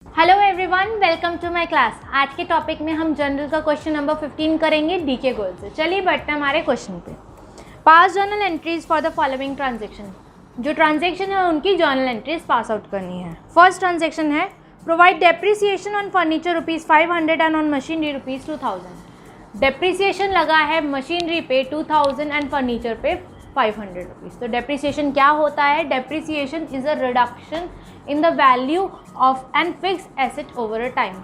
Hello everyone, welcome to my class. आज के topic में हम जनरल का क्वेश्चन नंबर 15 करेंगे डीके गोल से। चलिए बढ़ते हैं हमारे क्वेश्चन पे। पास journal entries for the following transaction. जो ट्रांजेक्शन है उनकी जर्नल एंट्रीज पास आउट करनी है। फर्स्ट ट्रांजेक्शन है provide depreciation on furniture ₹500 and on machinery ₹2000। Depreciation लगा है मशीनरी पे 2000 एंड फर्नीचर पे ₹500। तो डेप्रिसिएशन क्या होता है? Depreciation is a reduction in the value of an fix asset over a time.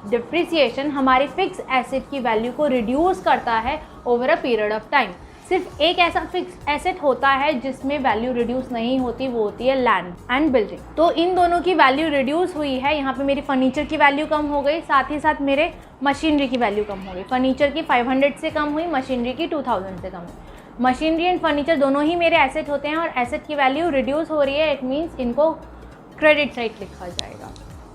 Depreciation हमारी फिक्स एसेट की वैल्यू को रिड्यूस करता है over a period of time. सिर्फ एक ऐसा फिक्स एसेट होता है जिसमें वैल्यू रिड्यूस नहीं होती, वो होती है लैंड एंड बिल्डिंग। तो इन दोनों की वैल्यू रिड्यूस हुई है। यहाँ पे मेरी फर्नीचर की वैल्यू कम हो गई, साथ ही साथ मेरे मशीनरी की वैल्यू कम हो गई। फर्नीचर की 500 से कम हुई, मशीनरी की 2000 से कम हुई। मशीनरी एंड फर्नीचर दोनों ही मेरे एसेट होते हैं और एसेट की वैल्यू रिड्यूस हो रही है। इट मीन्स इनको क्रेडिट साइड लिखा जाएगा।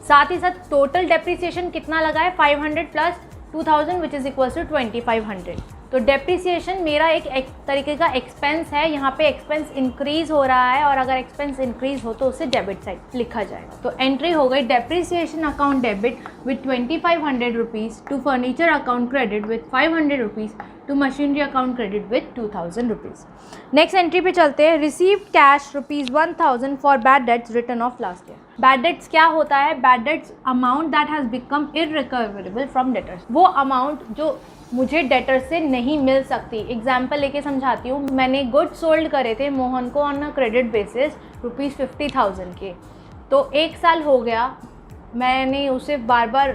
साथ ही साथ टोटल डेप्रिसिएशन कितना लगा है? 500 plus 2000 which is equals to 2500। तो डेप्रिसिएशन मेरा एक तरीके का एक्सपेंस है। यहाँ पे एक्सपेंस इंक्रीज हो रहा है और अगर एक्सपेंस इंक्रीज हो तो उसे डेबिट साइड लिखा जाएगा। तो एंट्री हो गई depreciation account debit with ₹2500 to furniture account credit with ₹500 to machinery account credit with ₹2000। Next entry पे चलते हैं। Received cash ₹1000 for bad debts return of last year. Bad debts क्या होता है? Bad debts amount that has become irrecoverable from debtors. वो amount जो मुझे debtor से नहीं मिल सकती। एग्जाम्पल लेके समझाती हूँ। मैंने गुड्स सोल्ड करे थे मोहन को ऑन अ क्रेडिट बेसिस ₹50,000 के। तो 1 साल हो गया, मैंने उसे बार बार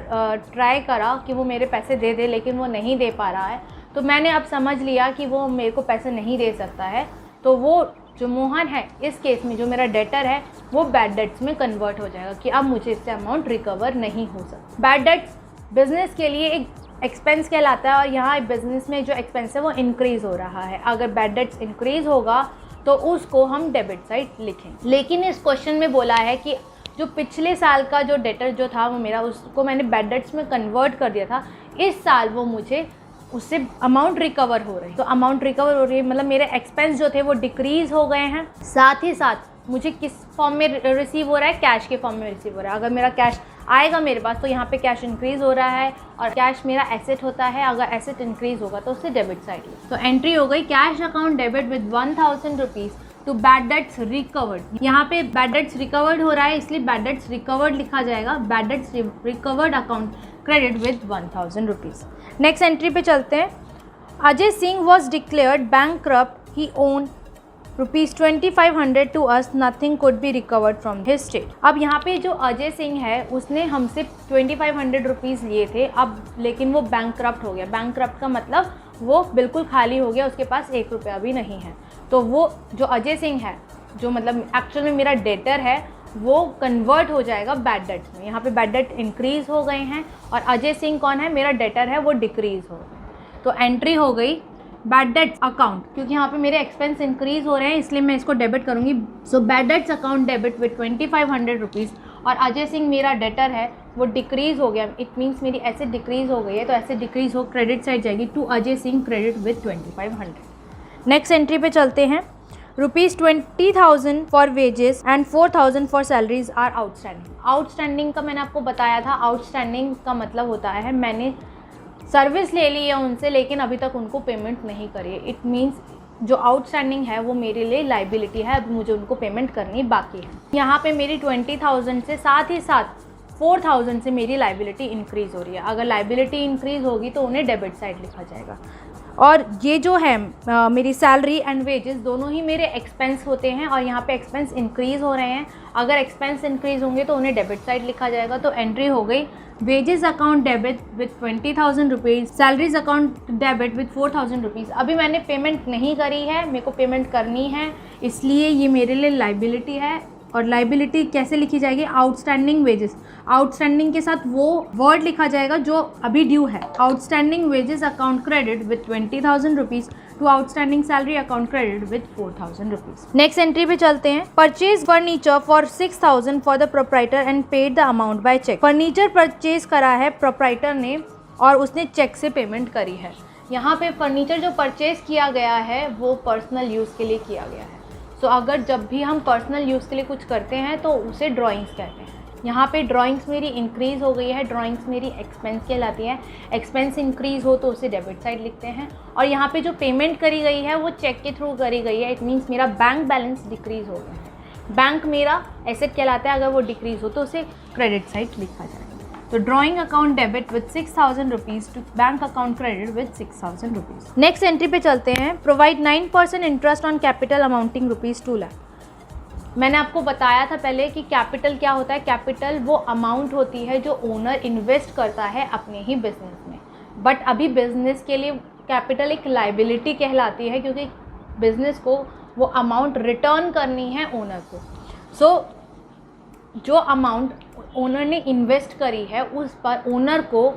ट्राई करा कि वो मेरे पैसे दे दे, लेकिन वो नहीं दे पा रहा है। तो मैंने अब समझ लिया कि वो मेरे को पैसे नहीं दे सकता है। तो वो जो मोहन है, इस केस में जो मेरा डेटर है, वो बैड डेट्स में कन्वर्ट हो जाएगा कि अब मुझे इससे अमाउंट रिकवर नहीं हो सकता। बैड डेट्स बिजनेस के लिए एक एक्सपेंस कहलाता है और यहाँ बिजनेस में जो एक्सपेंस है वो इंक्रीज़ हो रहा है। अगर बैड डेट्स इंक्रीज़ होगा तो उसको हम डेबिट साइड लिखेंगे। लेकिन इस क्वेश्चन में बोला है कि जो पिछले साल का जो डेटर जो था वो मेरा, उसको मैंने बैड डेट्स में कन्वर्ट कर दिया था। इस साल वो मुझे उससे अमाउंट रिकवर हो रही है। तो अमाउंट रिकवर हो रही है मतलब मेरे एक्सपेंस जो थे वो डिक्रीज़ हो गए हैं। साथ ही साथ मुझे किस फॉर्म में रिसीव हो रहा है? कैश के फॉर्म में रिसीव हो रहा है। अगर मेरा कैश आएगा मेरे पास तो यहाँ पे कैश इंक्रीज़ हो रहा है और कैश मेरा एसेट होता है। अगर एसेट इंक्रीज़ होगा तो उससे डेबिट साइड। तो एंट्री हो गई cash account debit with ₹1000 to bad debts recovered. यहाँ पे बैड डेट्स रिकवर्ड हो रहा है इसलिए बैड डेट्स रिकवर्ड लिखा जाएगा। Bad debts recovered account credit with ₹1000। Next entry पे चलते हैं। Ajay Singh was declared bankrupt. He own ₹2500 to us, nothing could be recovered from his estate. अब यहाँ पे जो अजय सिंह है उसने हमसे ₹2500 लिए थे, अब लेकिन वो बैंकक्रप्ट हो गया। बैंकक्रप्ट का मतलब वो बिल्कुल खाली हो गया, उसके पास ₹1 भी नहीं है। तो वो जो अजय सिंह है, जो मतलब एक्चुअल में मेरा डेटर है, वो कन्वर्ट हो जाएगा बैड डेट्स में। यहाँ पे बैड डेट इंक्रीज़ हो गए हैं और अजय सिंह कौन है? मेरा डेटर है, वो डिक्रीज़ हो गए। तो एंट्री हो गई बैड डेट्स अकाउंट, क्योंकि यहाँ पे मेरे एक्सपेंस इंक्रीज़ हो रहे हैं इसलिए मैं इसको डेबिट करूँगी। So bad debts account debit with ₹2500 और अजय सिंह मेरा डेटर है, वो डिक्रीज़ हो गया। इट मीन्स मेरी एसेट डिक्रीज़ हो गई है, तो एसेट डिक्रीज़ हो क्रेडिट साइड जाएगी to Ajay Singh credit with 2500। Next entry पे चलते हैं। ₹20,000 for wages and 4,000 for salaries are outstanding. Outstanding का मैंने आपको बताया था। आउटस्टैंडिंग का मतलब होता है मैंने सर्विस ले ली है उनसे लेकिन अभी तक उनको पेमेंट नहीं करी है। इट मीन्स जो आउटस्टैंडिंग है वो मेरे लिए लाइबिलिटी है, अब मुझे उनको पेमेंट करनी बाकी है। यहाँ पे मेरी 20,000 से साथ ही साथ 4,000 से मेरी लाइबिलिटी इंक्रीज़ हो रही है। अगर लाइबिलिटी इंक्रीज़ होगी तो उन्हें डेबिट साइड लिखा जाएगा। और ये जो है मेरी सैलरी एंड वेजेस दोनों ही मेरे एक्सपेंस होते हैं और यहाँ पे एक्सपेंस इंक्रीज़ हो रहे हैं। अगर एक्सपेंस इंक्रीज़ होंगे तो उन्हें डेबिट साइड लिखा जाएगा। तो एंट्री हो गई wages account debit with ₹20,000, salaries account debit with ₹4,000। अभी मैंने पेमेंट नहीं करी है, मेरे को पेमेंट करनी है, इसलिए ये मेरे लिए लाइबिलिटी है। और लाइबिलिटी कैसे लिखी जाएगी? Outstanding wages. आउटस्टैंडिंग के साथ वो वर्ड लिखा जाएगा जो अभी ड्यू है। Outstanding wages account credit with ₹20,000 to outstanding salary account credit with ₹4,000। Next entry पे चलते हैं। Purchase furniture for 6,000 for the proprietor and paid the amount by cheque. Furniture purchase करा है प्रोप्राइटर ने और उसने चेक से पेमेंट करी है। यहाँ पे फर्नीचर जो परचेज किया गया है वो पर्सनल यूज़ के लिए किया गया है। सो अगर जब भी हम पर्सनल यूज़ के लिए कुछ करते हैं तो उसे ड्राइंग्स कहते हैं। यहाँ पे ड्राइंग्स मेरी इंक्रीज़ हो गई है, ड्राइंग्स मेरी एक्सपेंस कहलाती है, एक्सपेंस इंक्रीज़ हो तो उसे डेबिट साइड लिखते हैं। और यहाँ पे जो पेमेंट करी गई है वो चेक के थ्रू करी गई है, इट मीन्स मेरा बैंक बैलेंस डिक्रीज़ हो गया है। बैंक मेरा एसेट कहलाता है, अगर वो डिक्रीज़ हो तो उसे क्रेडिट साइड लिखा जाएगा। तो drawing account debit with 6,000 rupees to bank account credit with 6,000 rupees. Next entry पे चलते हैं। Provide 9% interest on capital amounting rupees 2 lakh. मैंने आपको बताया था पहले कि कैपिटल क्या होता है। कैपिटल वो अमाउंट होती है जो ओनर इन्वेस्ट करता है अपने ही बिजनेस में, बट अभी बिजनेस के लिए कैपिटल एक लाइबिलिटी कहलाती है, क्योंकि बिजनेस को वो अमाउंट रिटर्न करनी है ओनर को। सो जो अमाउंट ओनर ने इन्वेस्ट करी है उस पर ओनर को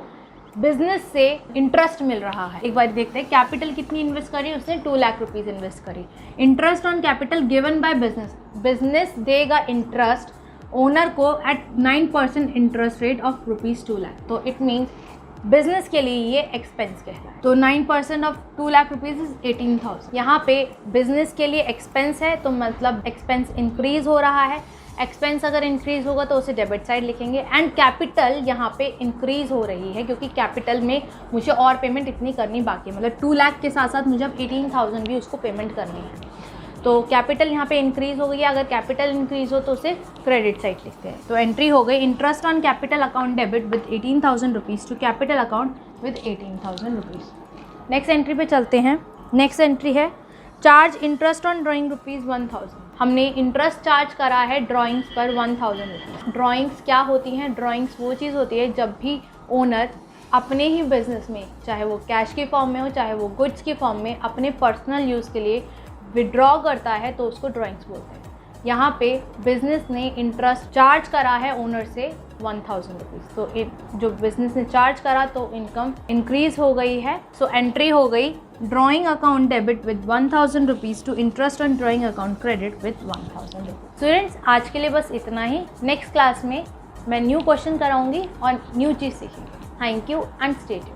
बिजनेस से इंटरेस्ट मिल रहा है। एक बार देखते हैं कैपिटल कितनी इन्वेस्ट करी, उसने 2 लाख रुपीज़ इन्वेस्ट करी। Interest on capital given by business, business देगा इंटरेस्ट ओनर को at 9% interest rate of ₹2 lakh. तो इट मीन्स बिजनेस के लिए ये एक्सपेंस कहता है। तो 9% ऑफ 2 लाख रुपीज़ इज 18,000। यहाँ पे बिजनेस के लिए एक्सपेंस है, तो मतलब एक्सपेंस इंक्रीज हो रहा है। एक्सपेंस अगर इंक्रीज़ होगा तो उसे डेबिट साइड लिखेंगे। एंड कैपिटल यहाँ पे इंक्रीज़ हो रही है, क्योंकि कैपिटल में मुझे और पेमेंट इतनी करनी बाकी है, मतलब 2 लाख के साथ साथ मुझे अब 18,000 भी उसको पेमेंट करनी है। तो कैपिटल यहाँ पे इंक्रीज़ हो गई है। अगर कैपिटल इंक्रीज़ हो तो उसे क्रेडिट साइड लिखते हैं। तो एंट्री हो गई interest on capital account debit with 18,000 rupees to capital account with 18,000 rupees. Next entry पे चलते हैं। नेक्स्ट एंट्री है चार्ज इंटरेस्ट ऑन ड्राइंग ₹1,000। हमने इंटरेस्ट चार्ज करा है ड्राइंग्स पर 1,000 रुपीज़। ड्राइंग्स क्या होती हैं? ड्राइंग्स वो चीज़ होती है जब भी ओनर अपने ही बिजनेस में, चाहे वो कैश की फॉर्म में हो चाहे वो गुड्स की फॉर्म में, अपने पर्सनल यूज़ के लिए विड्रॉ करता है तो उसको ड्राइंग्स बोलते हैं। यहाँ पे बिजनेस ने इंटरेस्ट चार्ज करा है ओनर से 1,000 रुपीज़। तो जो बिजनेस ने चार्ज करा तो इनकम इंक्रीज़ हो गई है। सो एंट्री हो गई drawing account debit with 1,000 rupees to interest on drawing account credit with 1,000 rupees. Students, आज के लिए बस इतना ही। नेक्स्ट क्लास में मैं न्यू क्वेश्चन कराऊंगी और न्यू चीज़ सीखेंगे। Thank you and stay tuned.